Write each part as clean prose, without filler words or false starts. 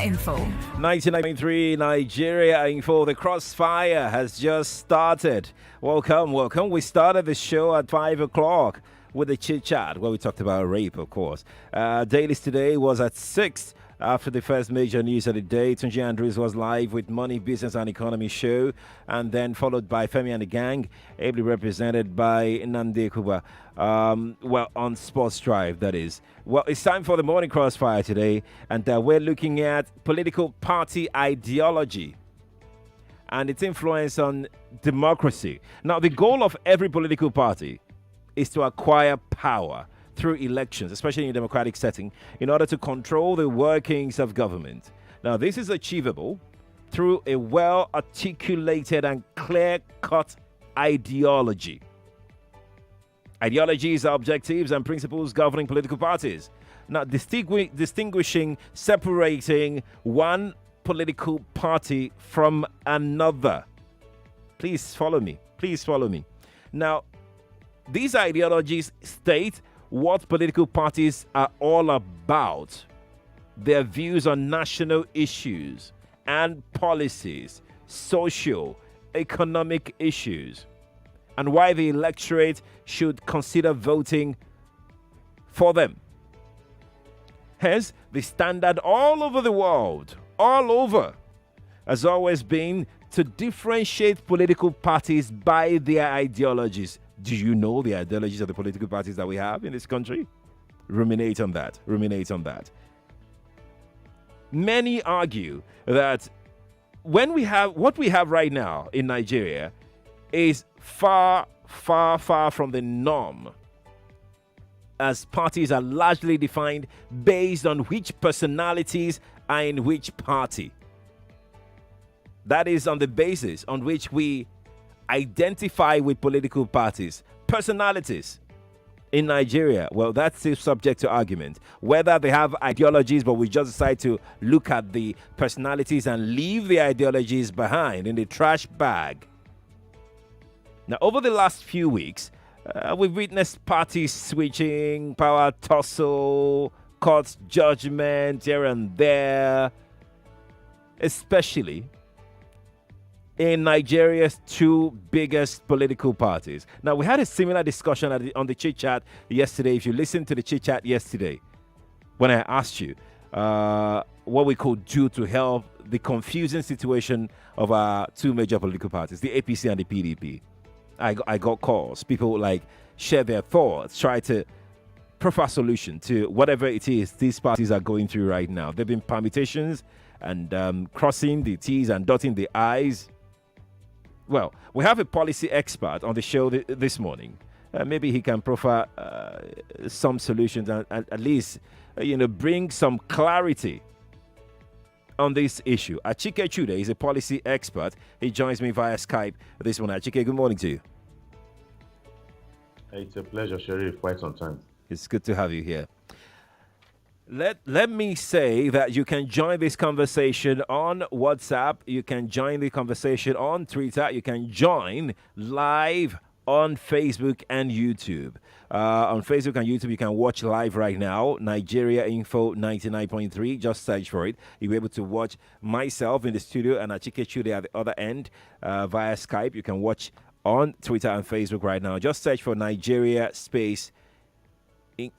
Info. 1993 Nigeria Info. The crossfire has just started. Welcome. We started the show at 5 o'clock with the chit chat where we talked about rape, of course. Dailies today was at 6. After the first major news of the day, Tunji Andrews was live with Money, Business and Economy show, and then followed by Femi and the Gang, ably represented by Nnamdi Kuba. On Sports Drive, that is. Well, it's time for the morning crossfire today, and we're looking at political party ideology and its influence on democracy. Now, the goal of every political party is to acquire power through elections, especially in a democratic setting, in order to control the workings of government. Now, this is achievable through a well-articulated and clear-cut ideology. Ideologies are objectives and principles governing political parties. Now, distinguishing, separating one political party from another. Please follow me. Now, these ideologies state what political parties are all about, their views on national issues and policies, social, economic issues, and why the electorate should consider voting for them. Hence, the standard all over the world, has always been to differentiate political parties by their ideologies. Do you know the ideologies of the political parties that we have in this country? Ruminate on that. Many argue that what we have right now in Nigeria is far from the norm, as parties are largely defined based on which personalities are in which party. That is on the basis on which we identify with political parties. Personalities in Nigeria, well, that's still subject to argument. Whether they have ideologies, but we just decide to look at the personalities and leave the ideologies behind in the trash bag. Now, over the last few weeks, we've witnessed parties switching, power tussle, court judgment here and there, especially in Nigeria's two biggest political parties. Now, we had a similar discussion on the chit chat yesterday. If you listened to the chit chat yesterday, when I asked you what we could do to help the confusing situation of our two major political parties, the APC and the PDP, I got calls. People share their thoughts, try to proffer a solution to whatever it is these parties are going through right now. There have been permutations and crossing the T's and dotting the I's. Well, we have a policy expert on the show this morning. Maybe he can proffer some solutions and at least, bring some clarity on this issue. Achike Chude is a policy expert. He joins me via Skype this morning. Achike, good morning to you. It's a pleasure, Sheriff. Quite some time. It's good to have you here. Let me say that you can join this conversation on WhatsApp. You can join the conversation on Twitter. You can join live on Facebook and YouTube. On Facebook and YouTube, you can watch live right now. Nigeria Info 99.3. Just search for it. You'll be able to watch myself in the studio and Achike Chude at the other end via Skype. You can watch on Twitter and Facebook right now. Just search for Nigeria space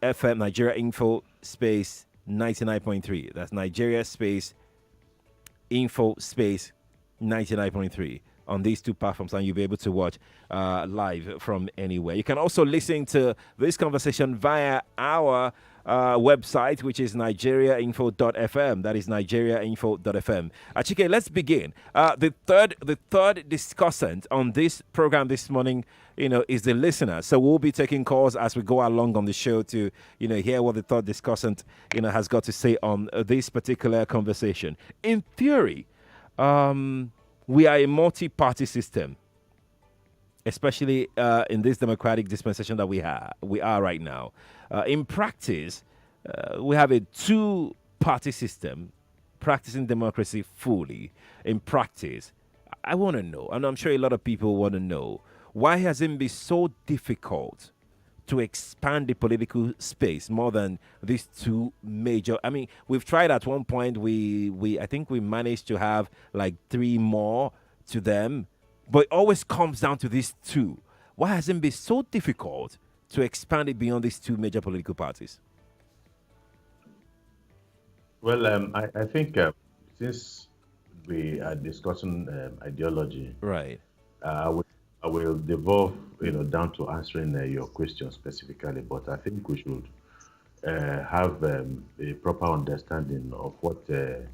FM, Nigeria Info space 99.3. That's Nigeria space Info space 99.3 on these two platforms, and you'll be able to watch live from anywhere. You can also listen to this conversation via our website, which is nigeriainfo.fm. That is nigeriainfo.fm. Achike, let's begin. The third discussant on this program this morning, is the listener. So we'll be taking calls as we go along on the show to, hear what the third discussant, has got to say on this particular conversation. In theory, we are a multi-party system, especially in this democratic dispensation that we are right now. In practice, we have a two-party system practicing democracy fully. In practice, I want to know, and I'm sure a lot of people want to know, why has it been so difficult to expand the political space more than these two major? I mean, we've tried at one point. We I think we managed to have like three more to them, but it always comes down to these two. Why has it been so difficult to expand it beyond these two major political parties? Well, I think since we are discussing ideology, Right. I will, I will devolve, down to answering your question specifically. But I think we should have a proper understanding of what the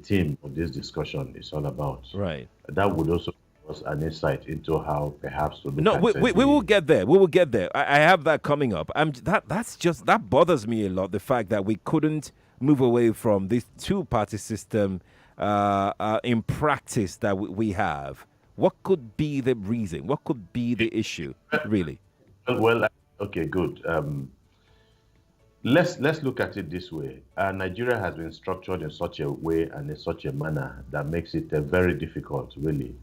theme of this discussion is all about. Right. That would also give us an insight into how perhaps to look No, at we will get there. We will get there. I have that coming up. That's just that bothers me a lot. The fact that we couldn't move away from this two-party system in practice that we have. What could be the reason? What could be the issue, really? well, okay, good. Let's look at it this way. Nigeria has been structured in such a way and in such a manner that makes it very difficult, really,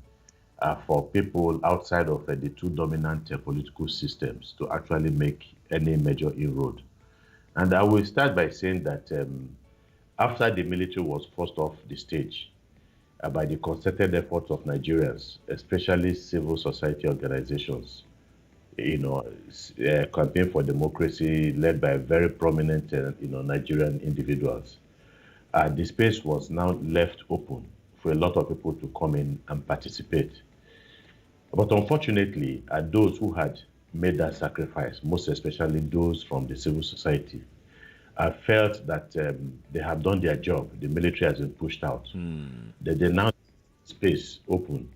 for people outside of the two dominant political systems to actually make any major inroad. And I will start by saying that after the military was forced off the stage by the concerted efforts of Nigerians, especially civil society organizations, campaign for democracy led by very prominent, Nigerian individuals. The space was now left open for a lot of people to come in and participate. But unfortunately, those who had made that sacrifice, most especially those from the civil society, felt that they have done their job. The military has been pushed out. That they now space open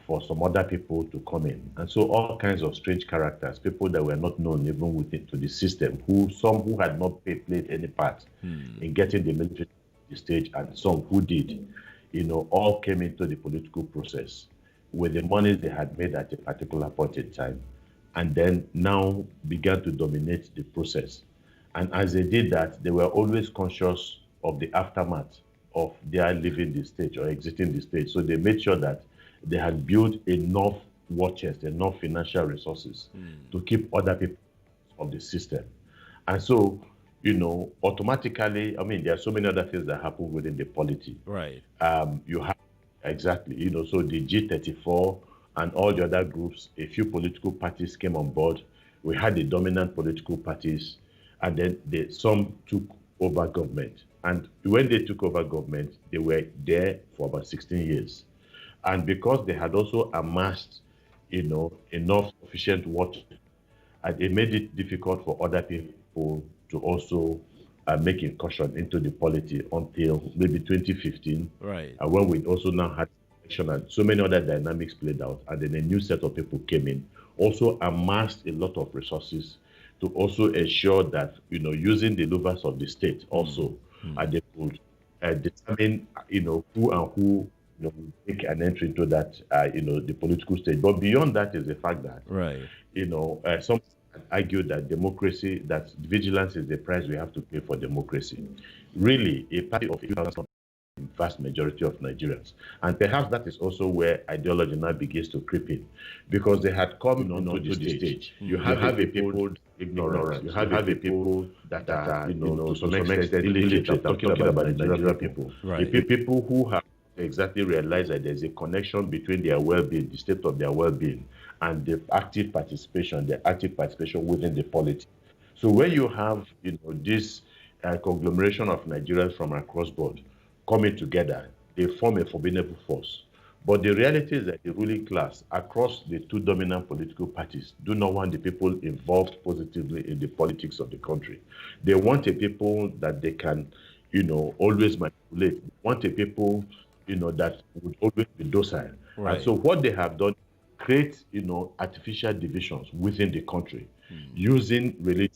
for some other people to come in. And so all kinds of strange characters, people that were not known even within to the system, some who had not played any part in getting the military to the stage, and some who did, all came into the political process with the money they had made at a particular point in time, and then now began to dominate the process. And as they did that, they were always conscious of the aftermath of their leaving the stage or exiting the stage. So they made sure that they had built enough war chest, enough financial resources to keep other people of the system. And so, automatically, I mean, there are so many other things that happen within the polity. Right. You have exactly, so the G34 and all the other groups, a few political parties came on board. We had the dominant political parties, and then some took over government. And when they took over government, they were there for about 16 years. And because they had also amassed, enough sufficient water, and it made it difficult for other people to also make incursion into the polity until maybe 2015. Right. When we also now had election and so many other dynamics played out, and then a new set of people came in, also amassed a lot of resources to also ensure that, using the levers of the state also, they could determine, who and who, make an entry into that, the political stage. But beyond that is the fact that, Right. some argue that democracy, that vigilance is the price we have to pay for democracy. Really, a party of the vast majority of Nigerians. And perhaps that is also where ideology now begins to creep in, because they had come onto the stage. You have a people ignorance. You have a people that are, to some extent, illiterate. I'm talking about the Nigerian people. Right. The people who have exactly realized that there's a connection between their well-being, the state of their well-being, and the active participation within the polity. So when you have, this conglomeration of Nigerians from across board coming together, they form a formidable force. But the reality is that the ruling class across the two dominant political parties do not want the people involved positively in the politics of the country. They want a people that they can, always manipulate. They want a people, that would always be docile. Right. And so what they have done, create, artificial divisions within the country, using religion,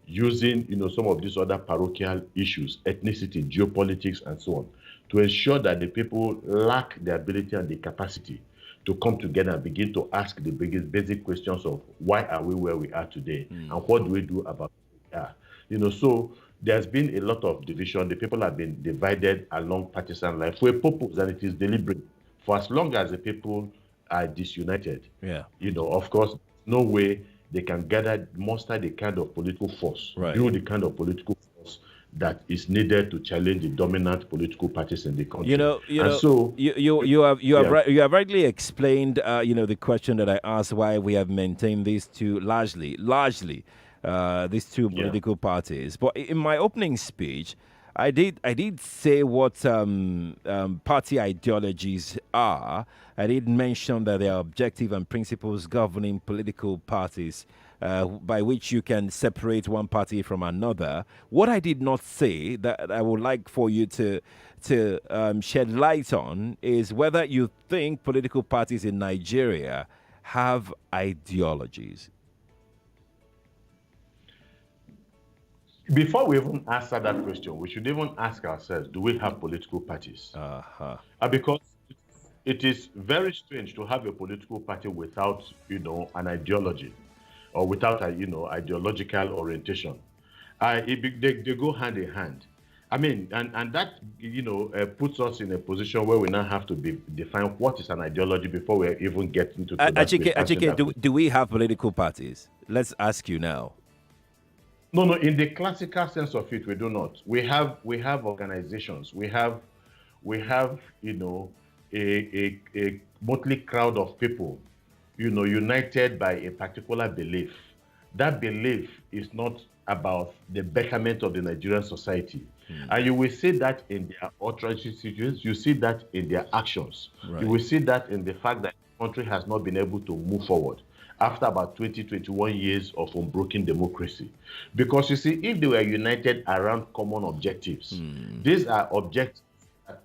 using, some of these other parochial issues, ethnicity, geopolitics, and so on, to ensure that the people lack the ability and the capacity to come together and begin to ask the basic questions of why are we where we are today, and what do we do about where we are. So there's been a lot of division. The people have been divided along partisan lines for a purpose, and it is deliberate. For as long as the people are disunited, Yeah. of course, no way they can muster the kind of political force, Right. build the kind of political force that is needed to challenge the dominant political parties in the country. And so, you have rightly explained the question that I asked, why we have maintained these two largely these two political parties. But in my opening speech, I did say what party ideologies are. I did mention that there are objective and principles governing political parties, by which you can separate one party from another. What I did not say, that I would like for you to shed light on, is whether you think political parties in Nigeria have ideologies. Before we even answer that question, we should even ask ourselves, do we have political parties? Because it is very strange to have a political party without, an ideology, or without a, ideological orientation. They go hand in hand. I mean, and that, puts us in a position where we now have to define what is an ideology before we even get into Achike, do we have political parties? Let's ask you now. No. In the classical sense of it, we do not. We have organizations. We have a motley crowd of people, united by a particular belief. That belief is not about the betterment of the Nigerian society. And you will see that in their utterances, you see that in their actions. Right. You will see that in the fact that the country has not been able to move forward after about 21 years of unbroken democracy. Because you see, if they were united around common objectives, these are objectives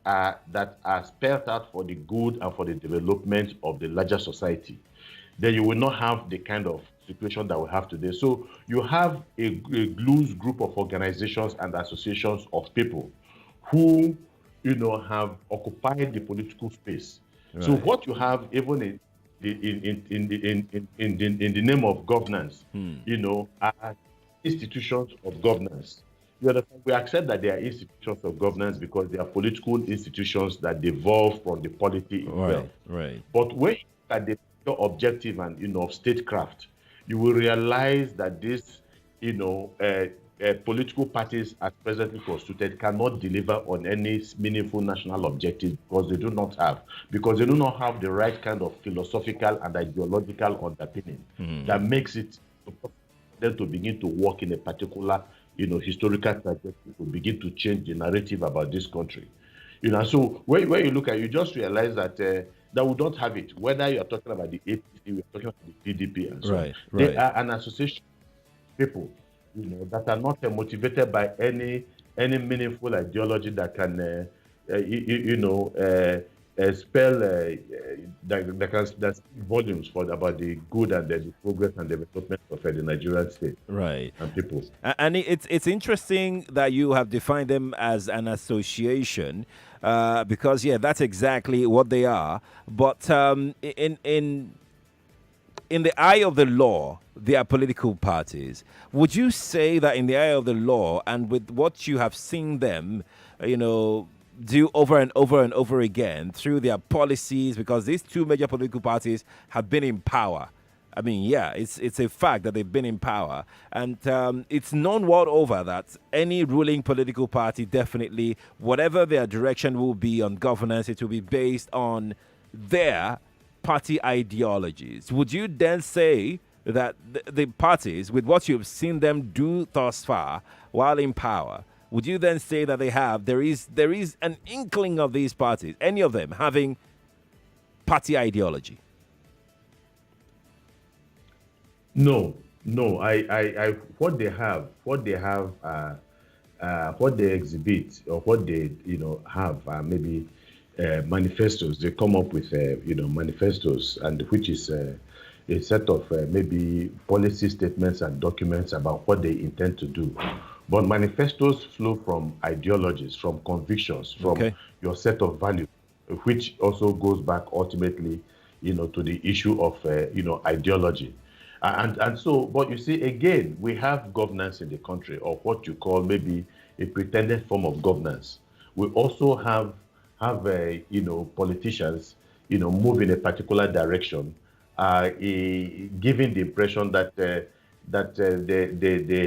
that are spelled out for the good and for the development of the larger society, then you will not have the kind of situation that we have today. So you have a loose group of organizations and associations of people who, have occupied the political space. Right. So what you have, even in the name of governance, are institutions of governance. We accept that they are institutions of governance because they are political institutions that devolve from the polity itself. Right. But when you look at the objective and of statecraft, you will realize that this, political parties as presently constituted cannot deliver on any meaningful national objective because they do not have the right kind of philosophical and ideological underpinning that makes it them to begin to work in a particular, historical trajectory to begin to change the narrative about this country. So when you look at it, you just realize that that we don't have it. Whether you are talking about the APC, we are talking about the PDP, and so on. They are an association of people, that are not motivated by any meaningful ideology that can, spell that speak volumes about the good and the progress and development of the Nigerian state, and people. And it's interesting that you have defined them as an association, because that's exactly what they are. But in the eye of the law, they are political parties. Would you say that in the eye of the law, and with what you have seen them, do over and over and over again through their policies, because these two major political parties have been in power. I mean, it's a fact that they've been in power. And it's known world over that any ruling political party, definitely, whatever their direction will be on governance, it will be based on their party ideologies. Would you then say that the parties, with what you've seen them do thus far while in power, would you then say that there is an inkling of these parties, any of them, having party ideology? No. I what they exhibit, or what they have, maybe manifestos. They come up with manifestos, and which is a set of maybe policy statements and documents about what they intend to do. But manifestos flow from ideologies, from convictions, from your set of values, which also goes back ultimately, to the issue of ideology. And so, but you see, again, we have governance in the country, or what you call maybe a pretended form of governance. We also have politicians, move in a particular direction, giving the impression that they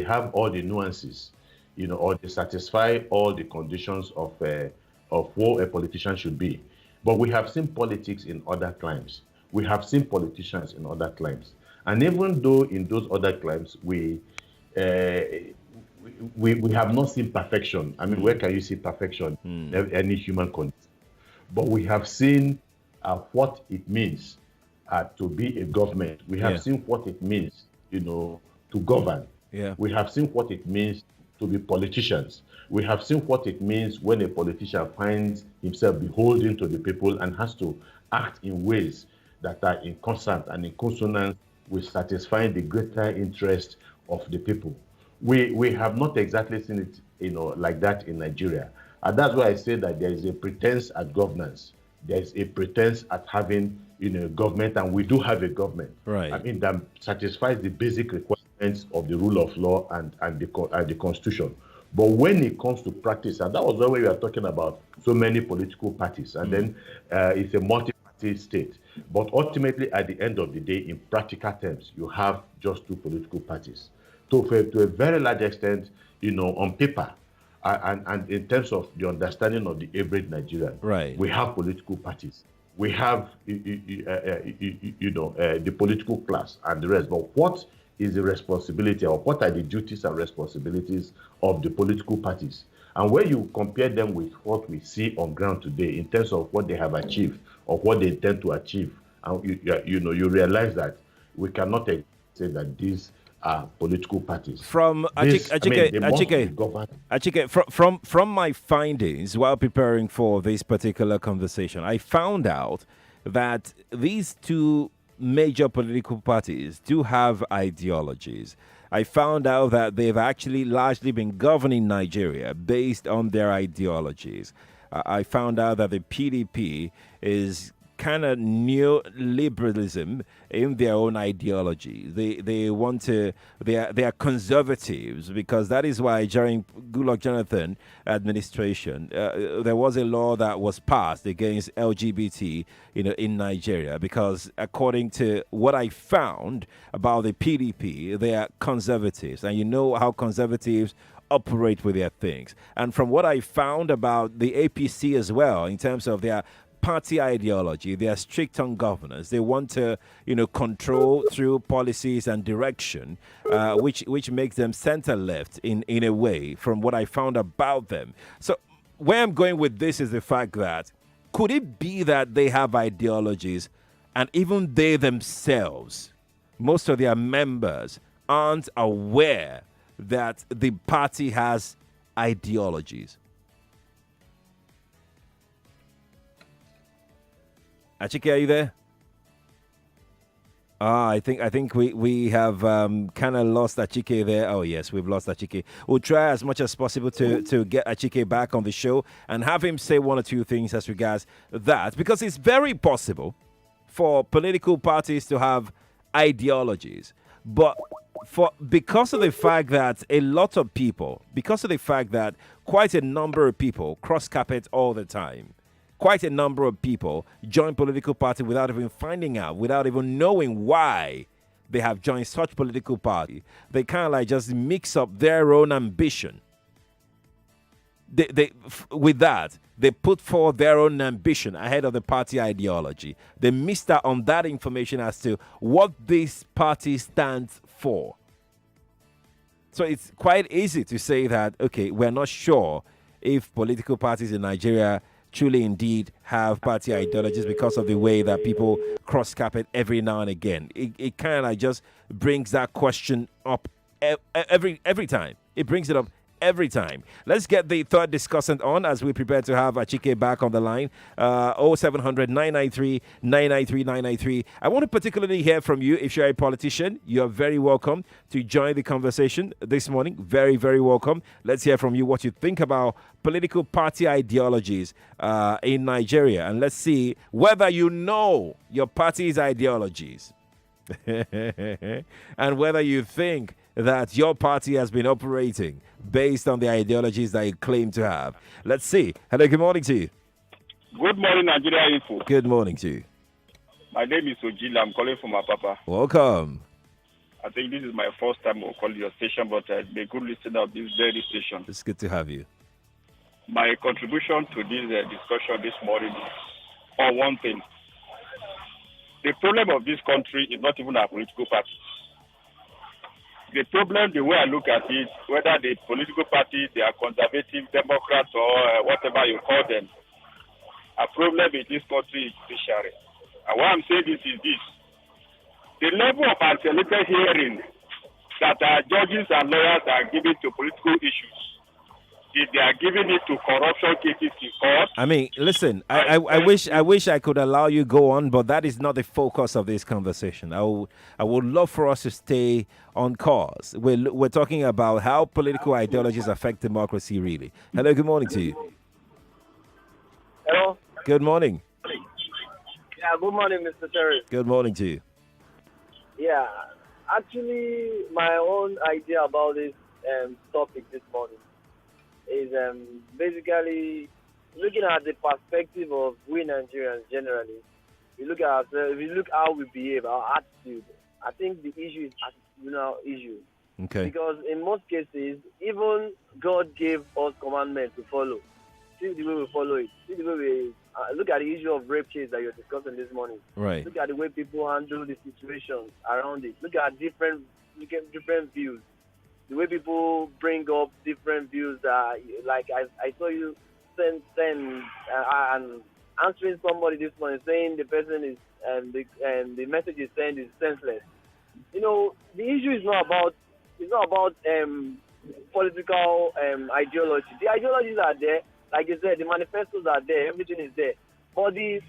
have all the nuances, or they satisfy all the conditions of what a politician should be. But we have seen politics in other climes. We have seen politicians in other climes, and even though in those other climes uh, we have not seen perfection. I mean, where can you see perfection in any human condition? But we have seen what it means to be a government. We have Yeah. seen what it means, to govern. Yeah. We have seen what it means to be politicians. We have seen what it means when a politician finds himself beholden to the people and has to act in ways that are in concert and in consonance with satisfying the greater interest of the people. We have not exactly seen it, like that in Nigeria. And that's why I say that there is a pretense at governance. There is a pretense at having, government, and we do have a government. Right. I mean, that satisfies the basic requirements of the rule of law and the constitution. But when it comes to practice, and that was why we were talking about so many political parties, and then it's a multi-party state. But ultimately, at the end of the day, in practical terms, you have just two political parties. So to a very large extent, on paper, and in terms of the understanding of the average Nigerian, Right. we have political parties. We have, the political class and the rest. But what is the responsibility, or what are the duties and responsibilities of the political parties? And when you compare them with what we see on ground today in terms of what they have achieved or what they intend to achieve, and you realize that we cannot say that these are political parties. From This, I mean, they must be Achike, governed. Achike, from my findings while preparing for this particular conversation, I found out that these two major political parties do have ideologies. I found out that they've actually largely been governing Nigeria based on their ideologies. I found out that the PDP is kind of neoliberalism in their own ideology. They want to they are conservatives, because that is why during Goodluck Jonathan administration there was a law that was passed against LGBT in Nigeria, because according to what I found about the PDP, they are conservatives, and you know how conservatives operate with their things. And from what I found about the APC as well, in terms of their party ideology, they are strict on governance. They want to, control through policies and direction, which makes them center left in a way. From what I found about them, so where I'm going with this is the fact that could it be that they have ideologies, and even they themselves, most of their members, aren't aware that the party has ideologies? Achike, are you there? I think we have kind of lost Achike there. Oh yes, we've lost Achike. We'll try as much as possible to get Achike back on the show and have him say one or two things as regards that, because it's very possible for political parties to have ideologies, but because of the fact that quite a number of people cross carpet all the time. Quite a number of people join political party without even finding out, without even knowing why they have joined such political party. They kind of like just mix up their own ambition. With that, they put forth their own ambition ahead of the party ideology. They missed out on that information as to what this party stands for. So it's quite easy to say that, okay, we're not sure if political parties in Nigeria truly indeed have party ideologies, because of the way that people cross carpet every now and again. It kind of like just brings that question up every time. It brings it up every time. Let's get the third discussant on as we prepare to have Achike back on the line. 0700 993 993 993. I want to particularly hear from you. If you're a politician, you're very welcome to join the conversation this morning. Very, very welcome. Let's hear from you what you think about political party ideologies in Nigeria. And let's see whether you know your party's ideologies and whether you think that your party has been operating based on the ideologies that you claim to have. Let's see. Hello, good morning to you. Good morning, Nigeria Info. Good morning to you. My name is Ojila. I'm calling from Apapa. Welcome. I think this is my first time I'll call your station, but I've been a good listener of this very station. It's good to have you. My contribution to this discussion this morning is on one thing. The problem of this country is not even our political party. The problem, the way I look at it, whether the political party, they are conservative, Democrats, or whatever you call them, a problem in this country is judiciary. And why I'm saying this is this. The level of isolated hearing that our judges and lawyers are giving to political issues, if they are giving it to corruption cases in court. I mean, listen, I wish I could allow you go on, but that is not the focus of this conversation. I would love for us to stay on course. We're talking about how political ideologies affect democracy, really. Hello, good morning to you. Hello. Good morning. Yeah, good morning, Mr. Terry. Good morning to you. Yeah, actually, my own idea about this topic this morning is basically looking at the perspective of we Nigerians generally. We look at ourselves, we look how we behave, our attitude. I think the issue is attitudinal issue. Okay. Because in most cases, even God gave us commandments to follow. See the way we follow it. See the way we look at the issue of rape case that you're discussing this morning. Right. Look at the way people handle the situations around it. Look at different views. The way people bring up different views that, like I saw you send and answering somebody this morning saying the person is the message is sent is senseless. You know, the issue is not about political ideology. The ideologies are there, like you said, the manifestos are there, everything is there. But the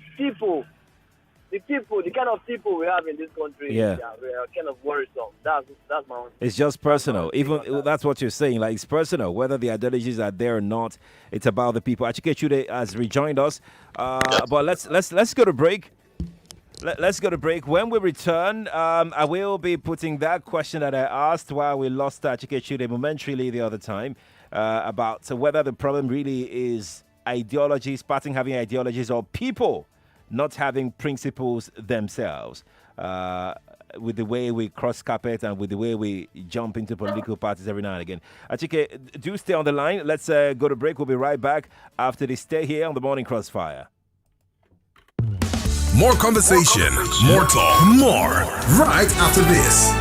kind of people we have in this country, we are kind of worrisome. That's my own. It's just personal. Even that's what you're saying. Like, it's personal. Whether the ideologies are there or not, it's about the people. Achike Chude has rejoined us. But let's go to break. Let's go to break. When we return, I will be putting that question that I asked while we lost Achike Chude momentarily the other time about whether the problem really is ideologies, parties having ideologies, or people not having principles themselves, with the way we cross carpet and with the way we jump into political parties every now and again. Achike, do stay on the line. Let's go to break. We'll be right back after this. Stay here on the Morning Crossfire. More conversation, more talk, more right after this.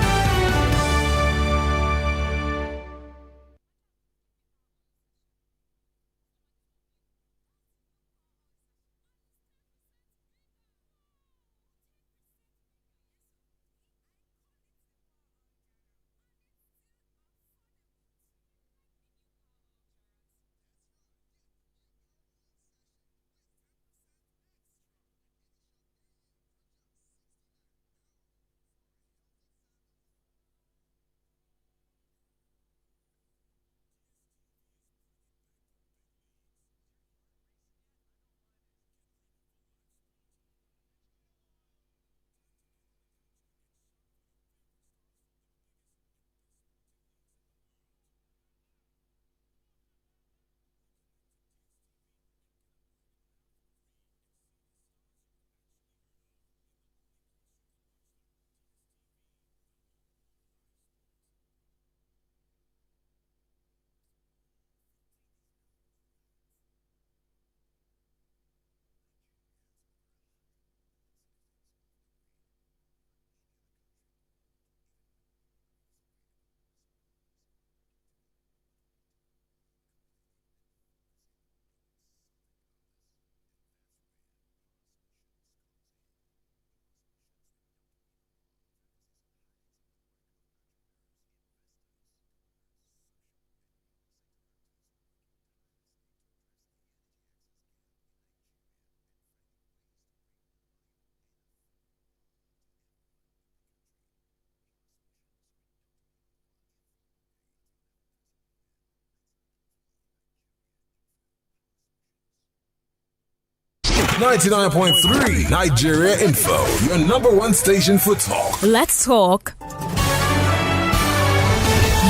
.3 Nigeria Info, your number one station for talk. Let's talk.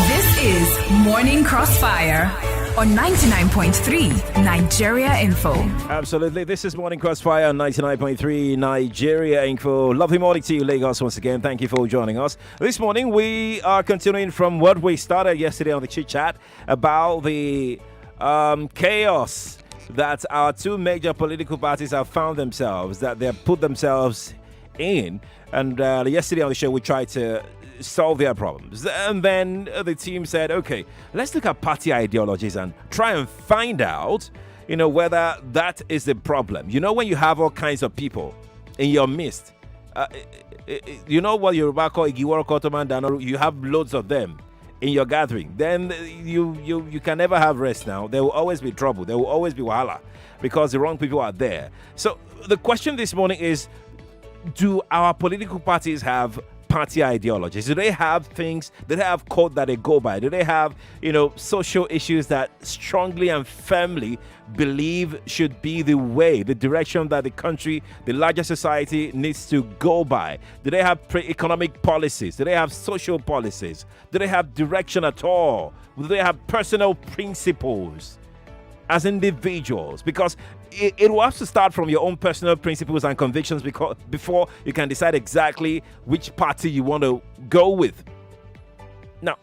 This is Morning Crossfire on 99.3 Nigeria Info. Absolutely. This is Morning Crossfire on 99.3 Nigeria Info. Lovely morning to you, Lagos, once again. Thank you for joining us. This morning, we are continuing from what we started yesterday on the chit chat about the chaos that our two major political parties have found themselves, that they have put themselves in. And yesterday on the show, we tried to solve their problems. And then the team said, okay, let's look at party ideologies and try and find out, whether that is the problem. When you have all kinds of people in your midst, what Yoruba call Igiworo Kotoman, you have loads of them in your gathering, then you can never have rest now. There will always be trouble. There will always be wahala because the wrong people are there. So the question this morning is, do our political parties have party ideologies? Do they have things? Do they have code that they go by? Do they have, social issues that strongly and firmly believe should be the way, the direction that the country, the larger society needs to go by? Do they have economic policies? Do they have social policies? Do they have direction at all? Do they have personal principles as individuals? Because it will have to start from your own personal principles and convictions before you can decide exactly which party you want to go with. Now,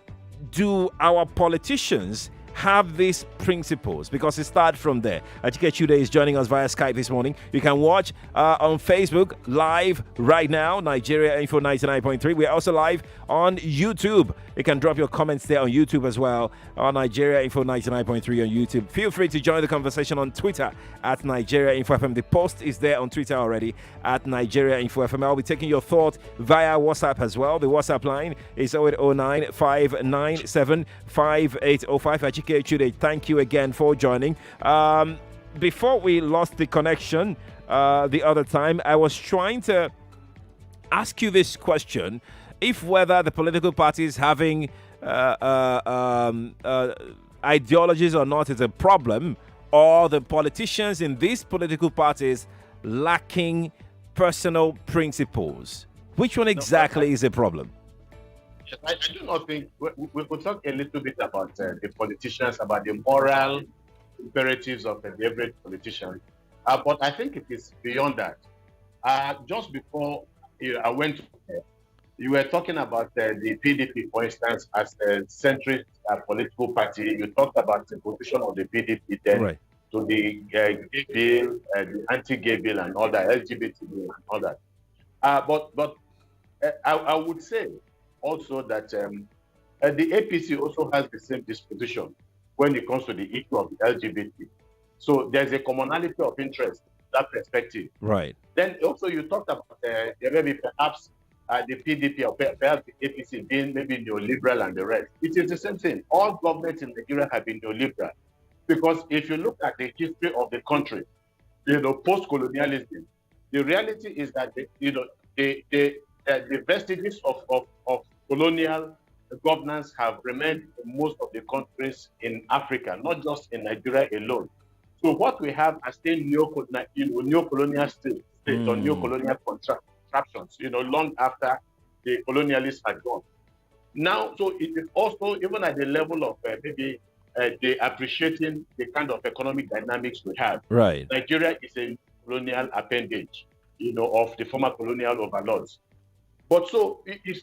do our politicians have these principles? Because it starts from there. Achike Chude is joining us via Skype this morning. You can watch on Facebook live right now, Nigeria Info 99.3. We're also live on YouTube. You can drop your comments there on YouTube as well, on Nigeria Info 99.3 on YouTube. Feel free to join the conversation on Twitter at Nigeria Info FM. The post is there on Twitter already at Nigeria Info FM. I'll be taking your thought via WhatsApp as well. The WhatsApp line is 0809 597 5805. Achike Chude, thank you again for joining. Before we lost the connection the other time, I was trying to ask you this question. If whether the political parties having ideologies or not is a problem, or the politicians in these political parties lacking personal principles, which one exactly is a problem? I do not think we could talk a little bit about the politicians, about the moral imperatives of the average politician, but I think it is beyond that. Just before I went, you were talking about the PDP, for instance, as a centrist political party. You talked about the position of the PDP then, right, to the gay bill, the anti-gay bill, and all that, LGBT bill, and all that. But I would say also that the APC also has the same disposition when it comes to the issue of the LGBT. So there's a commonality of interest, that perspective. Right. Then also you talked about there may be perhaps the PDP or perhaps the APC being maybe neoliberal and the rest. It is the same thing. All governments in Nigeria have been neoliberal. Because if you look at the history of the country, post-colonialism, the reality is that the vestiges of colonial governance have remained in most of the countries in Africa, not just in Nigeria alone. So what we have are still neo-colonial states or neo-colonial contractions, long after the colonialists had gone. Now, so it is also, even at the level of maybe they appreciating the kind of economic dynamics we have. Right. Nigeria is a colonial appendage, of the former colonial overlords. But so we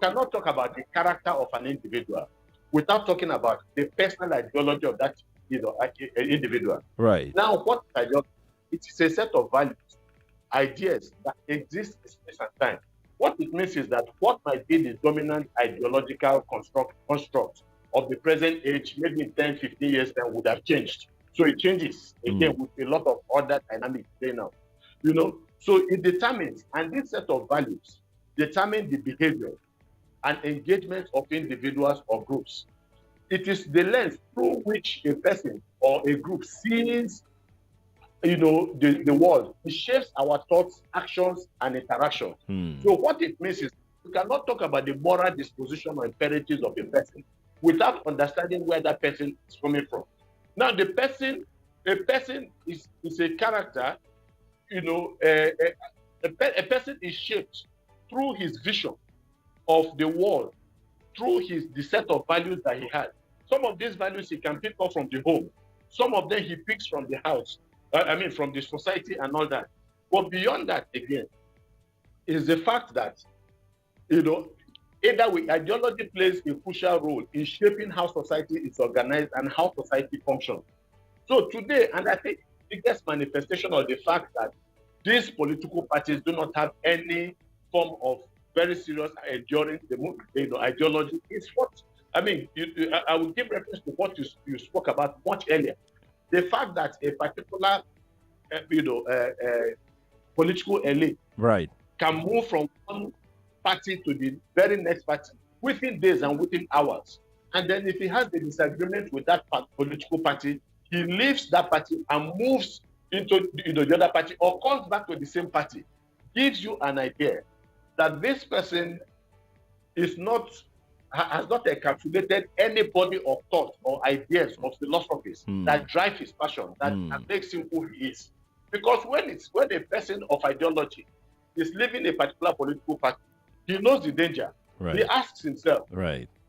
cannot talk about the character of an individual without talking about the personal ideology of that individual. Right. Now, what ideology? It is a set of values, ideas that exist in space and time. What it means is that what might be the dominant ideological construct of the present age, maybe in 10, 15 years time, would have changed. So it changes again with a lot of other dynamics playing out. So it determines, and this set of values determine the behavior and engagement of individuals or groups. It is the lens through which a person or a group sees, the world. It shapes our thoughts, actions, and interactions. So what it means is we cannot talk about the moral disposition or imperatives of a person without understanding where that person is coming from. Now, a person is a character. A person is shaped through his vision of the world, through the set of values that he has. Some of these values he can pick up from the home. Some of them he picks from the house. From the society and all that. But beyond that, again, is the fact that, either way, ideology plays a crucial role in shaping how society is organized and how society functions. So today, and I think the biggest manifestation of the fact that these political parties do not have any form of very serious enduring ideology is what, I will give reference to what you spoke about much earlier. The fact that a particular, political elite can move from one party to the very next party within days and within hours. And then if he has a disagreement with that political party, he leaves that party and moves into the other party or comes back to the same party. Gives you an idea that this person has not encapsulated any body of thought or ideas or philosophies that drive his passion, that makes him who he is. Because when a person of ideology is leaving a particular political party, he knows the danger. Right. He asks himself,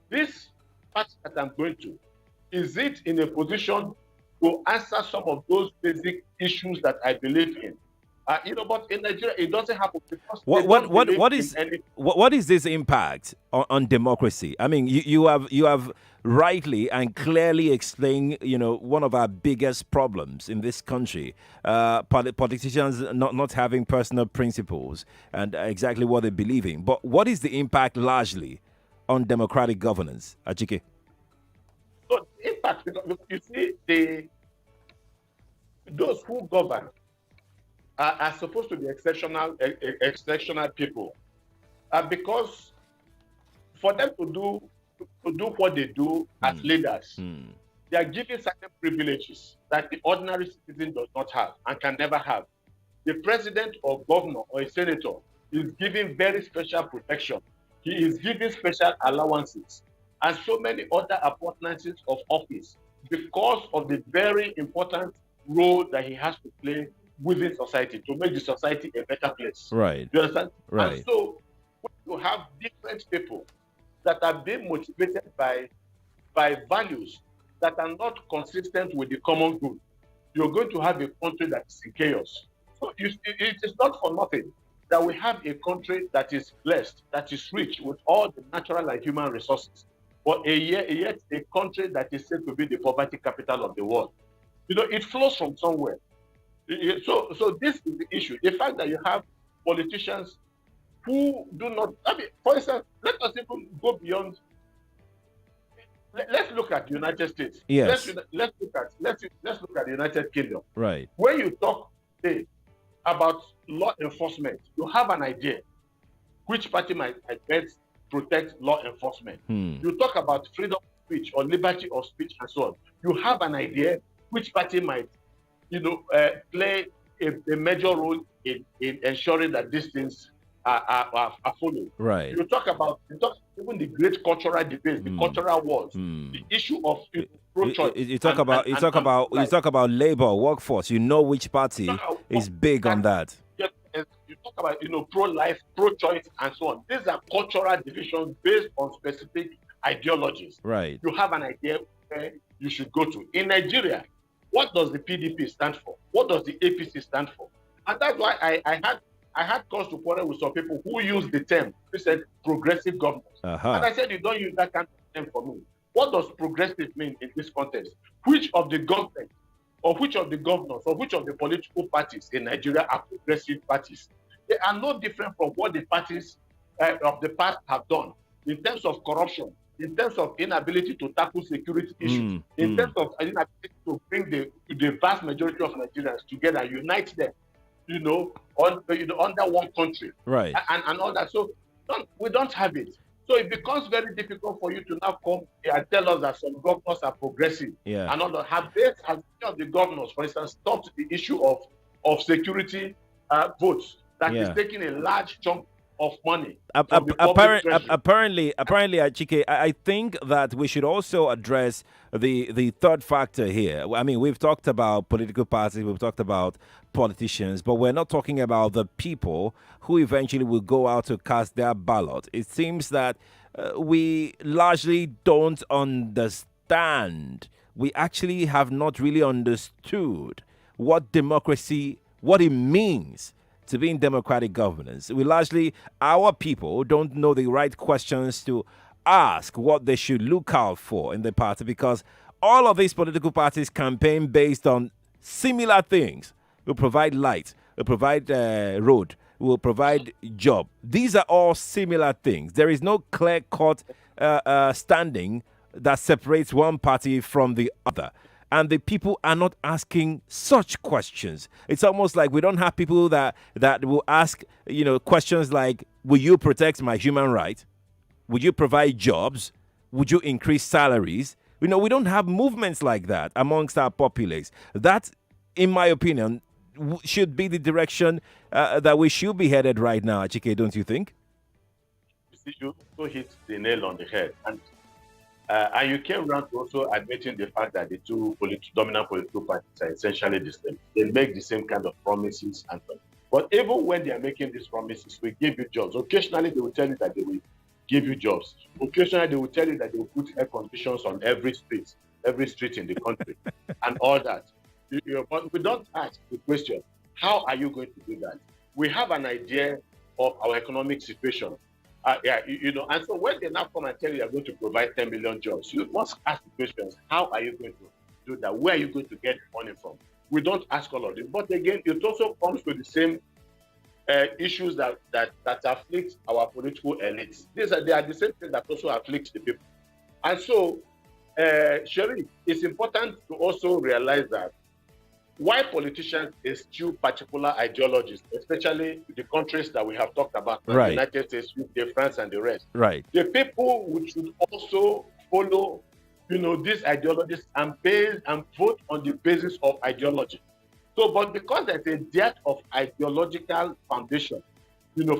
this party that I'm going to, is it in a position to answer some of those basic issues that I believe in? But in Nigeria, it doesn't happen because what is this impact on democracy? I mean, you have rightly and clearly explained, one of our biggest problems in this country, politicians not having personal principles and exactly what they believe in. But what is the impact largely on democratic governance, Achike? So impact, you see, those who govern are supposed to be exceptional people, because for them to do what they do as leaders, they are given certain privileges that the ordinary citizen does not have and can never have. The president or governor or a senator is given very special protection. He is given special allowances and so many other appurtenances of office because of the very important role that he has to play within society to make the society a better place. Right. You understand? Right. And so when you have different people that are being motivated by values that are not consistent with the common good, you're going to have a country that is in chaos. So it is not for nothing that we have a country that is blessed, that is rich with all the natural and human resources, but yet a country that is said to be the poverty capital of the world. It flows from somewhere. So this is the issue. The fact that you have politicians who do not, for instance, let us even go beyond. Let's look at the United States. Yes. Let's look at the United Kingdom. Right. When you talk today about law enforcement, you have an idea which party might best protect law enforcement. You talk about freedom of speech or liberty of speech and so on. You have an idea which party might play a major role in ensuring that these things are followed. Right. You talk even the great cultural debates, the cultural wars, the issue of pro-choice. You talk about labor, workforce. You know which party is big on that. You talk about pro-life, pro-choice, and so on. These are cultural divisions based on specific ideologies. Right. You have an idea where you should go to. In Nigeria, what does the PDP stand for? What does the APC stand for? And that's why I had cause to quarrel with some people who use the term, who said progressive governance. And I said, you don't use that kind of term for me. What does progressive mean in this context? Which of the government, or which of the governors, or which of the political parties in Nigeria are progressive parties? They are no different from what the parties of the past have done in terms of corruption, in terms of inability to tackle security issues, in terms of inability to bring the vast majority of Nigerians together, unite them, under one country, right, and all that. So we don't have it. So it becomes very difficult for you to now come and tell us that some governors are progressive. Yeah. And all that. Have any of the governors, for instance, stopped the issue of security votes that is taking a large chunk of money? Apparently, Achike, I think that we should also address the third factor here. I mean, we've talked about political parties, we've talked about politicians, but we're not talking about the people who eventually will go out to cast their ballot. It seems that we largely don't understand understand. We actually have not really understood what democracy, what it means to be in democratic governance. We largely, our people don't know the right questions to ask, what they should look out for in the party, because all of these political parties campaign based on similar things. We provide light, we provide road, we will provide job. These are all similar things. There is no clear-cut standing that separates one party from the other. And the people are not asking such questions. It's almost like we don't have people that will ask, questions like, will you protect my human right? Would you provide jobs? Would you increase salaries? We don't have movements like that amongst our populace. That, in my opinion, should be the direction that we should be headed right now, Achike, don't you think? You also hit the nail on the head. And you came around to also admitting the fact that the two dominant political parties are essentially the same. They make the same kind of promises and so on. But even when they are making these promises, we give you jobs. Occasionally, they will tell you that they will give you jobs. Occasionally, they will tell you that they will put air conditions on every street in the country, and all that. But we don't ask the question, how are you going to do that? We have an idea of our economic situation. And so when they now come and tell you you're going to provide 10 million jobs, you must ask the questions, how are you going to do that? Where are you going to get money from? We don't ask all of them. But again, it also comes to the same issues that afflict our political elites. They are the same things that also afflict the people. And so, Sherry, it's important to also realize that why politicians eschew particular ideologies, especially the countries that we have talked about, right. The United States, UK, France, and the rest. Right. The people should also follow, these ideologies and vote on the basis of ideology. So, but because there's a dearth of ideological foundation,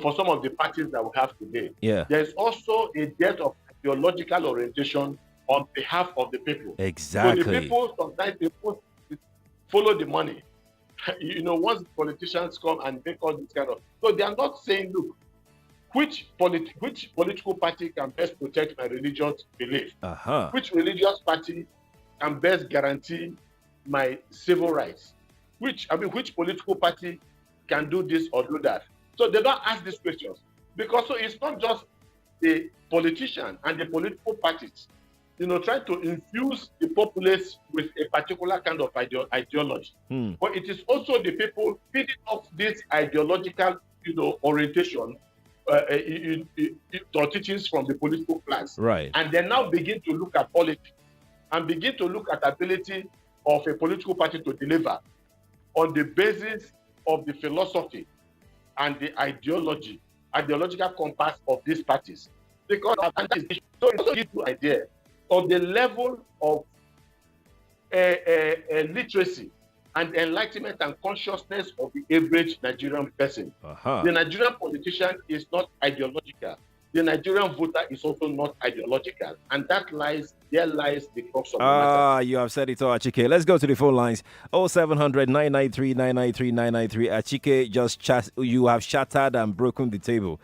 for some of the parties that we have today, there's also a dearth of ideological orientation on behalf of the people. Exactly. So the people sometimes follow the money. Once politicians come and make all this kind of, so they are not saying, look, which political party can best protect my religious belief? Which religious party can best guarantee my civil rights? Which political party can do this or do that? So they don't ask these questions, because so it's not just the politician and the political parties trying to infuse the populace with a particular kind of ideology. But it is also the people feeding off this ideological, orientation or teachings from the political class. Right. And they now begin to look at politics and begin to look at the ability of a political party to deliver on the basis of the philosophy and the ideological compass of these parties. Because that is so it also gives you an idea of the level of literacy and enlightenment and consciousness of the average Nigerian person. The Nigerian politician is not ideological. The Nigerian voter is also not ideological. And there lies the crux of the matter. You have said it all, Achike. Let's go to the phone lines. 0700 993 993 993. Achike, you have shattered and broken the table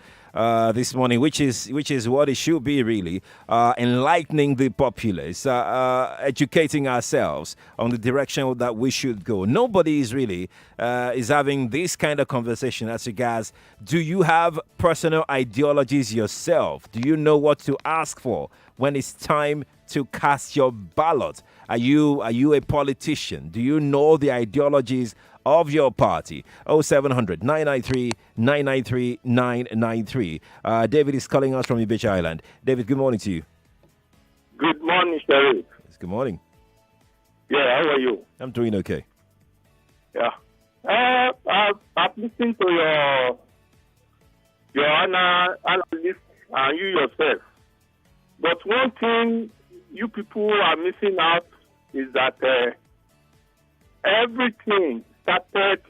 this morning, which is what it should be, really. Enlightening the populace, educating ourselves on the direction that we should go. Nobody is really is having this kind of conversation as regards, do you have personal ideologies yourself? Do you know what to ask for when it's time to cast your ballot? Are you a politician? Do you know the ideologies of your party? 0700 993 993 993. David is calling us from Beach Island. David, good morning to you. Good morning, Sherry. Yes, good morning. Yeah, how are you? I'm doing okay. Yeah. I've listened to your analysis and you yourself. But one thing you people are missing out is that everything started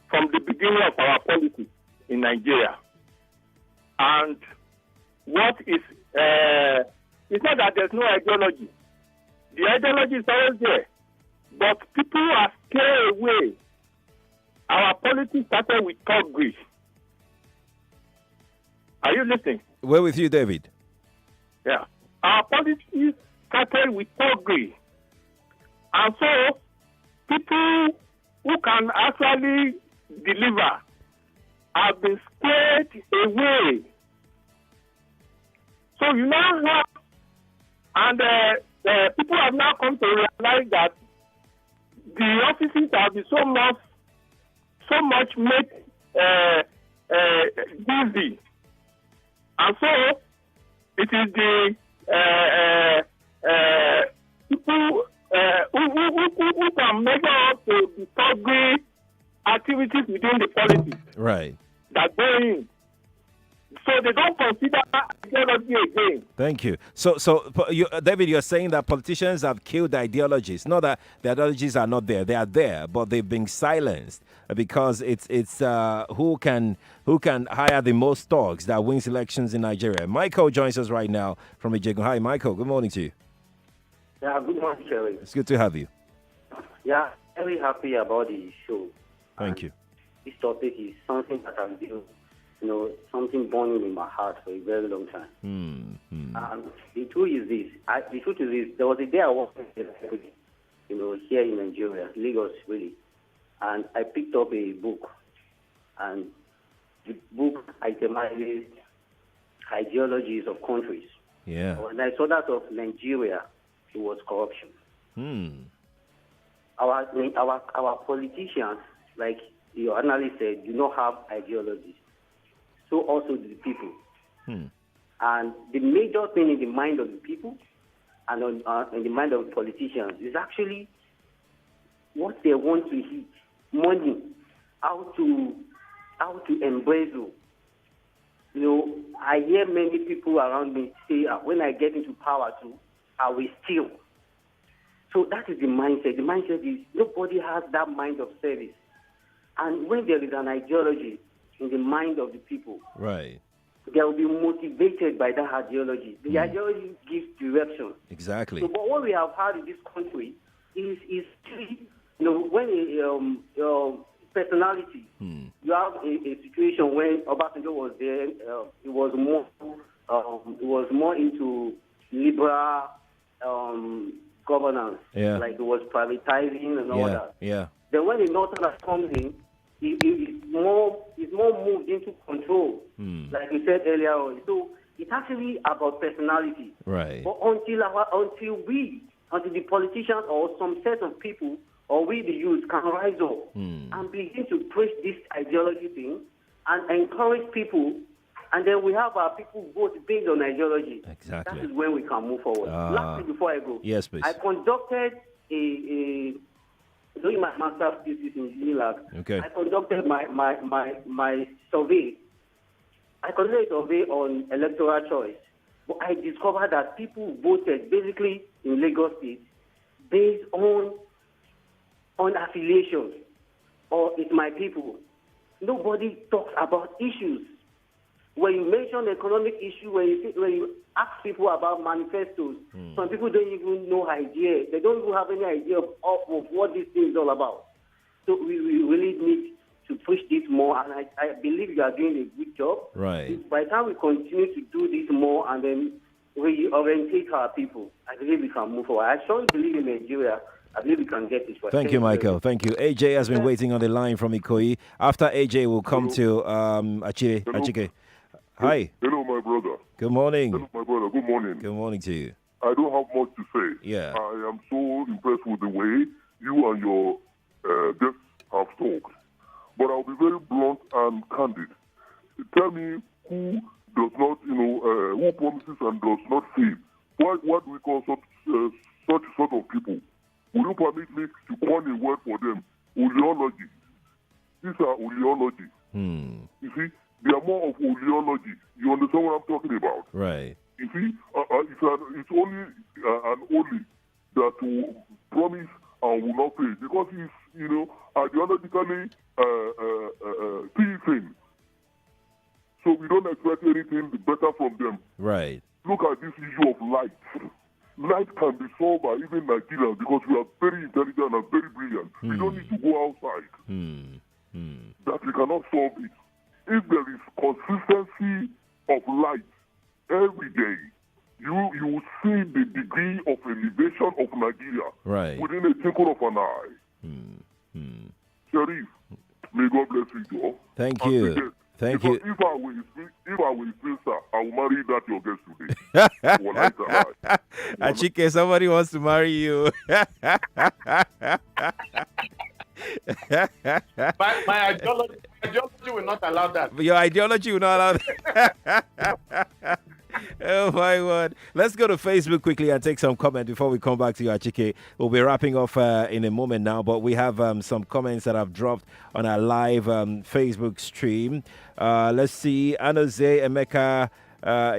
from the beginning of our politics in Nigeria. And what is, it's not that there's no ideology. The ideology is always there. But people are scared away. Our politics started with Quadry. Are you listening? We're with you, David. Yeah. Our politics started with Quadry. And so, people who can actually deliver have been scared away. So you now have, and people have now come to realize that the offices have been so much made busy. And so, it is the people who can measure up to the Quadry activities within the policy. Right. That go in. So they don't consider ideology again. Thank you. David, you're saying that politicians have killed ideologies. Not that the ideologies are not there; they are there, but they've been silenced because it's who can hire the most thugs that wins elections in Nigeria. Michael joins us right now from Ijegun. Hi, Michael. Good morning to you. Yeah, good morning, Sherry. It's good to have you. Yeah, very happy about the show. Thank you. This topic is something that I've been, something burning in my heart for a very long time. The truth is this. There was a day I walked in the library, here in Nigeria, Lagos, really, and I picked up a book, and the book itemizes ideologies of countries. Yeah. When I saw that of Nigeria, it was corruption. Our politicians, like your analyst said, do not have ideologies. So also do the people. And the major thing in the mind of the people and in the mind of the politicians is actually what they want to eat, money, how to embezzle. I hear many people around me say, when I get into power too, I will steal. So that is the mindset. The mindset is nobody has that mind of service. And when there is an ideology in the mind of the people, right, they will be motivated by that ideology. The ideology gives direction. Exactly. So, but what we have had in this country is when personality, you have a situation when Obasanjo was there, it was more into liberal governance, like it was privatizing and all that. Yeah. Then when the Northerners comes in, it's more moved into control, like we said earlier on. So it's actually about personality. Right. But until the politicians or some set of people or we the youth can rise up and begin to push this ideology thing and encourage people, and then we have our people vote based on ideology. Exactly. That is when we can move forward. Lastly, before I go, yes, please. I conducted during my master's thesis in Unilag. Okay. I conducted my survey. I conducted a survey on electoral choice. But I discovered that people voted basically in Lagos State based on affiliation, or it's my people. Nobody talks about issues. When you mention economic issue, when you ask people about manifestos, some people don't even know idea. They don't even have any idea of what this thing is all about. So we really need to push this more, and I believe you are doing a good job. Right. By the time we continue to do this more and then reorientate our people, I believe we can move forward. I strongly believe in Nigeria. I believe we can get this right. Thank you, Michael. Thank you. AJ has been waiting on the line from Ikoyi. After AJ, we'll come to Achike. Hi. Hello, my brother. Good morning. Hello, my brother. Good morning. Good morning to you. I don't have much to say. Yeah. I am so impressed with the way you and your guests have talked. But I'll be very blunt and candid. Tell me who does not, who promises and does not fail. What do we call such sort of people? Will you permit me to coin a word for them? Oleology. These are oleology. You see, they are more of oleology. You understand what I'm talking about? Right. You see, it's only an only that will promise and will not pay, because he's, ideologically thieving. So we don't expect anything better from them. Right. Look at this issue of light. Light can be solved by even Nigerians because we are very intelligent and very brilliant. We don't need to go outside. That we cannot solve it. If there is consistency of light every day, you will see the degree of elevation of Nigeria within a twinkle of an eye. Sheriff, may God bless you, Joe. Thank you. Thank you. If I were his sister, I will marry that your guest today. Achike, somebody wants to marry you. my ideology will not allow that. Your ideology will not allow that. Oh my word. Let's go to Facebook quickly and take some comment before we come back to you, Achike. We'll be wrapping off in a moment now, but we have some comments that have dropped on our live Facebook stream. Let's see. Anoze Emeka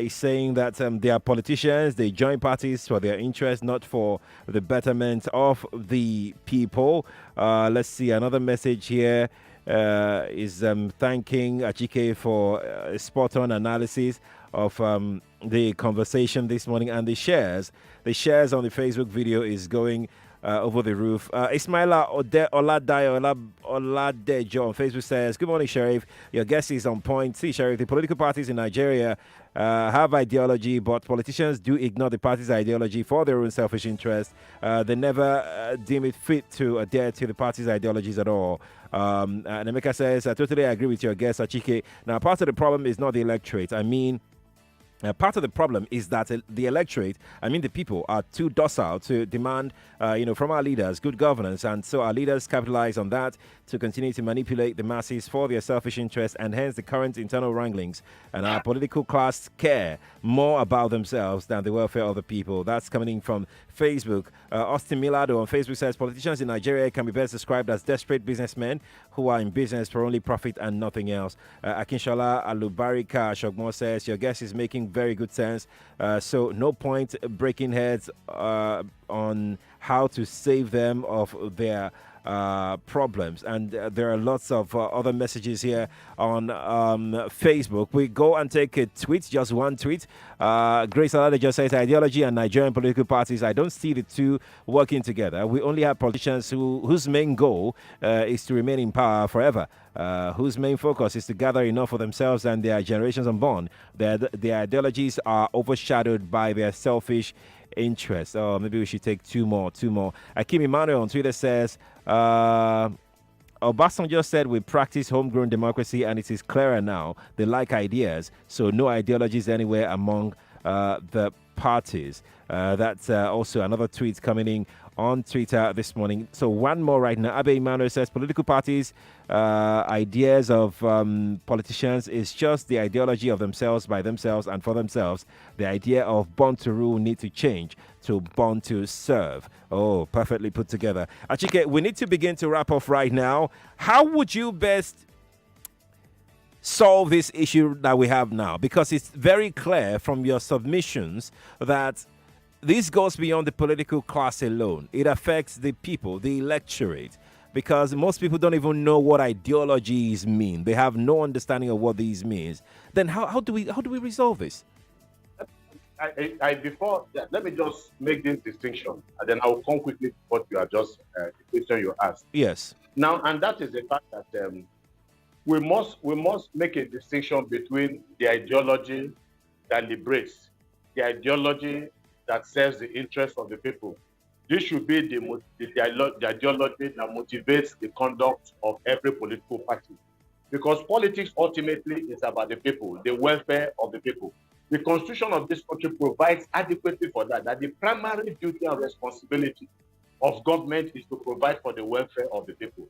is saying that they are politicians. They join parties for their interest, not for the betterment of the people. Let's see. Another message here is thanking Achike for spot-on analysis of the conversation this morning, and the shares on the Facebook video is going over the roof. Ismaila Oladejo on Facebook says, good morning, Sheriff. Your guest is on point. See, Sheriff, the political parties in Nigeria have ideology, but politicians do ignore the party's ideology for their own selfish interest. They never deem it fit to adhere to the party's ideologies at all. And Emeka says, I totally agree with your guest, Achike. Now, part of the problem is not the electorate. I mean, part of the problem is that the electorate, the people, are too docile to demand, from our leaders, good governance. And so our leaders capitalize on that to continue to manipulate the masses for their selfish interests, and hence the current internal wranglings. And our political class care more about themselves than the welfare of the people. That's coming in from Facebook. Austin Milado on Facebook says, politicians in Nigeria can be best described as desperate businessmen who are in business for only profit and nothing else. Akinshola Alubarika Shogmo says, your guest is making very good sense. So no point breaking heads on how to save them of their problems. And there are lots of other messages here on Facebook. We go and take a tweet, just one tweet. Grace Alade just says, ideology and Nigerian political parties, I don't see the two working together. We only have politicians whose main goal is to remain in power forever. Whose main focus is to gather enough for themselves and their generations unborn. Their ideologies are overshadowed by their selfish interests. Oh, maybe we should take two more. Akim Emmanuel on Twitter says, Obasanjo said we practice homegrown democracy, and it is clearer now. They like ideas, so no ideologies anywhere among the parties. That's also another tweet coming in on Twitter this morning. So one more right now. Abe Emmanuel says political parties, ideas of politicians is just the ideology of themselves, by themselves, and for themselves. The idea of born to rule need to change to born to serve. Oh, perfectly put together. Achike, we need to begin to wrap off right now. How would you best solve this issue that we have now? Because it's very clear from your submissions that this goes beyond the political class alone. It affects the people, the electorate, because most people don't even know what ideologies mean. They have no understanding of what these means. Then how do we resolve this? Before that, let me just make this distinction, and then I will come quickly to what you are just the question you asked. Yes. Now, and that is the fact that we must make a distinction between the ideology that liberates, the ideology that serves the interests of the people. This should be the ideology that motivates the conduct of every political party. Because politics ultimately is about the people, the welfare of the people. The constitution of this country provides adequately for that the primary duty and responsibility of government is to provide for the welfare of the people.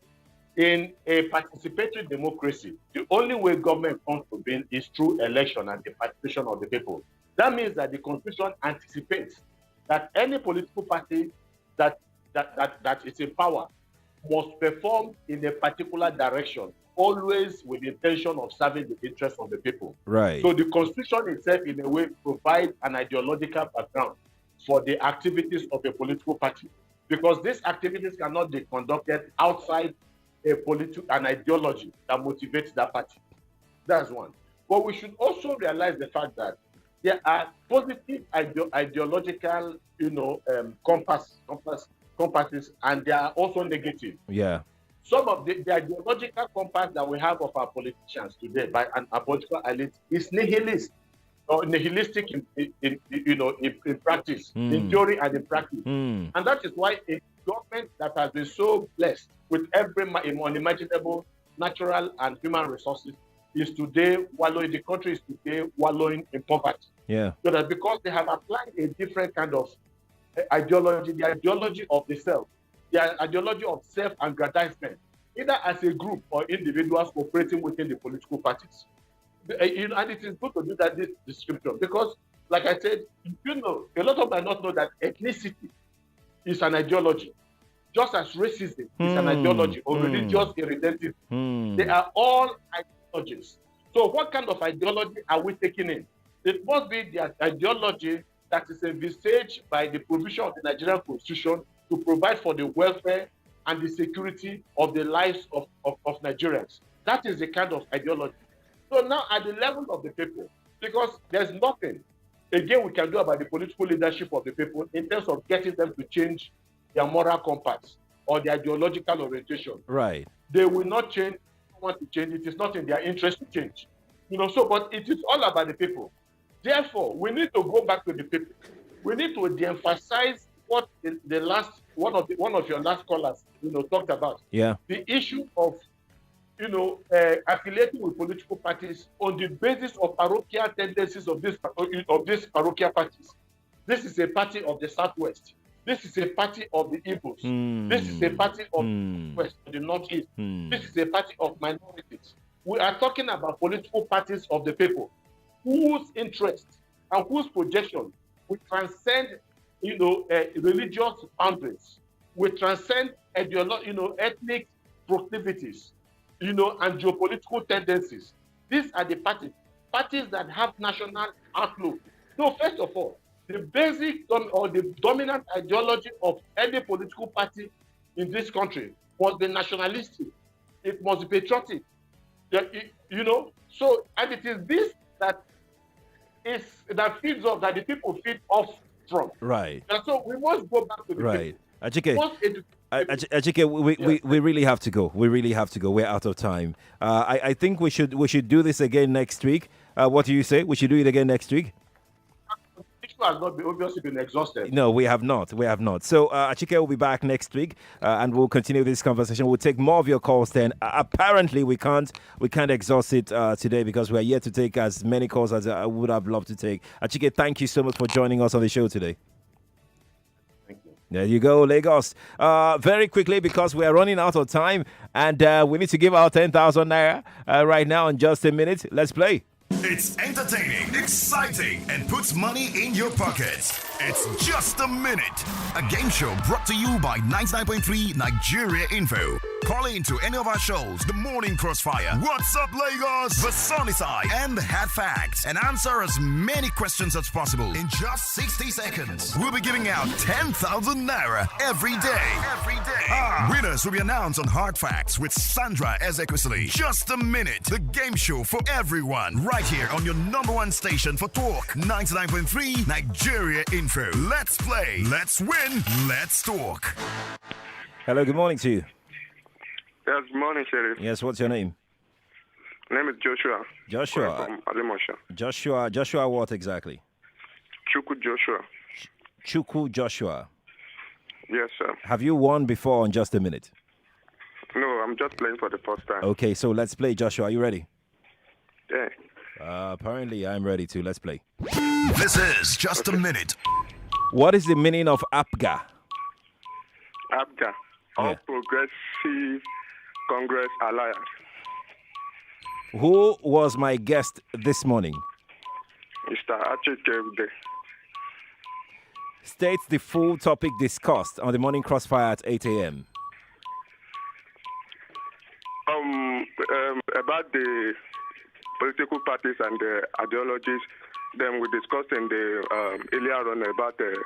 In a participatory democracy, the only way government comes to being is through election and the participation of the people. That means that the constitution anticipates that any political party that is in power must perform in a particular direction, always with the intention of serving the interests of the people. Right. So the constitution itself, in a way, provides an ideological background for the activities of a political party, because these activities cannot be conducted outside an ideology that motivates that party. That's one. But we should also realize the fact that there are positive ideological, compasses, and there are also negative. Yeah. Some of the ideological compass that we have of our politicians today, by our political elite, is nihilist. nihilistic in practice, in theory and in practice. And that is why a government that has been so blessed with every unimaginable natural and human resources is today wallowing, the country is today wallowing in poverty. Yeah. So that because they have applied a different kind of ideology, the ideology of the self, the ideology of self-aggrandizement, either as a group or individuals operating within the political parties. And it is good to do that this description because, like I said, a lot of them might not know that ethnicity is an ideology, just as racism is an ideology or religious irredentism. They are all ideologies. So what kind of ideology are we taking in? It must be the ideology that is envisaged by the provision of the Nigerian Constitution to provide for the welfare and the security of the lives of Nigerians. That is the kind of ideology. So now at the level of the people, because there's nothing, again, we can do about the political leadership of the people in terms of getting them to change their moral compass or their ideological orientation. Right. They will not change. They don't want to change. It is not in their interest to change. But it is all about the people. Therefore, we need to go back to the people. We need to de-emphasize what one of your last callers, talked about. Yeah. The issue of, affiliating with political parties on the basis of parochial tendencies of these parochial parties. This is a party of the Southwest. This is a party of the Igbos. This is a party of the West, the Northeast. This is a party of minorities. We are talking about political parties of the people, whose interests and whose projection will transcend, religious boundaries, will transcend, ethnic proclivities, and geopolitical tendencies. These are the parties that have national outlook. So first of all, the basic or the dominant ideology of any political party in this country must be nationalistic. It must be patriotic. So, and it is this that feeds off, that the people feed off from. Right. And so we must go back to the right. people. Achike, we really have to go. We really have to go. We're out of time. I think we should do this again next week. What do you say? We should do it again next week? The issue has not obviously been exhausted. No, we have not. We have not. So Achike will be back next week, and we'll continue this conversation. We'll take more of your calls then. Apparently, we can't exhaust it today because we are yet to take as many calls as I would have loved to take. Achike, thank you so much for joining us on the show today. There you go, Lagos. Very quickly, because we are running out of time, and we need to give out 10,000 naira right now in just a minute. Let's play. It's entertaining, exciting, and puts money in your pockets. It's Just a Minute, a game show brought to you by 99.3 Nigeria Info. Call into any of our shows, The Morning Crossfire, What's Up Lagos, The Sunny Side, and The Hat Facts, and answer as many questions as possible in just 60 seconds. We'll be giving out 10,000 naira every day. Winners will be announced on Hard Facts with Sandra Ezekwesili. Just a Minute, the game show for everyone, right here on your number one station for talk, 99.3 Nigeria Info. Let's play, let's win, let's talk. Hello, good morning to you. Yes, good morning, Sheriff. Yes, what's your name? My name is Joshua. Joshua. From Alimosha. Joshua what exactly? Chuku Joshua. Chuku Joshua. Yes, sir. Have you won before on Just a Minute? No, I'm just playing for the first time. Okay, so let's play, Joshua. Are you ready? Yeah. Apparently, I'm ready to. Let's play. This is Just a Minute. What is the meaning of APGA? APGA. All Progressive Congress Alliance. Who was my guest this morning? Mr. Achike. State the full topic discussed on the Morning Crossfire at 8 a.m. About the political parties and the ideologies. Then we discussed in the earlier on about the...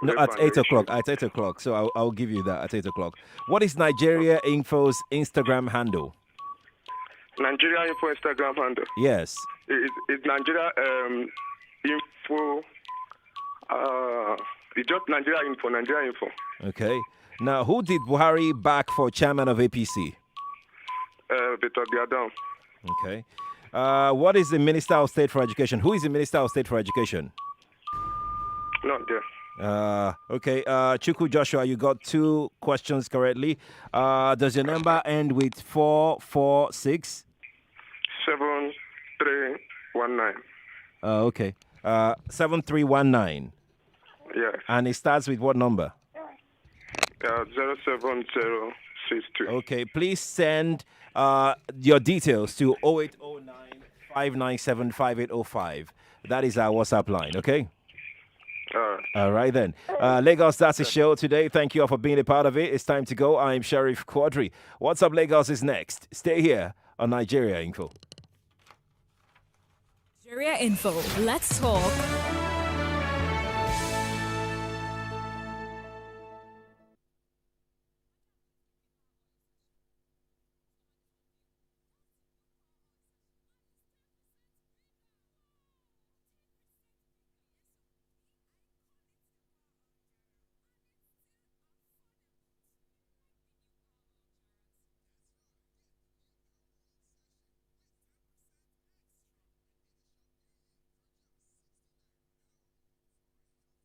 No, at 8 o'clock. At 8 o'clock. So I'll give you that at 8 o'clock. What is Nigeria Info's Instagram handle? Nigeria Info Instagram handle? Yes. It's Nigeria Info... it's just Nigeria Info. Okay. Now, who did Buhari back for chairman of APC? Victor Biadam. Okay. What is the Minister of State for Education? Who is the Minister of State for Education? Not there. Okay, Chuku Joshua, you got 2 questions correctly. Does your number end with 446? 7319. Okay. 7319. Yes. And it starts with what number? 07062. Okay, please send your details to 0809 597 5805. That is our WhatsApp line, okay? All right then. Lagos, that's the show today. Thank you all for being a part of it. It's time to go. I'm Sheriff Quadry. What's Up Lagos is next. Stay here on Nigeria Info. Nigeria Info. Let's talk.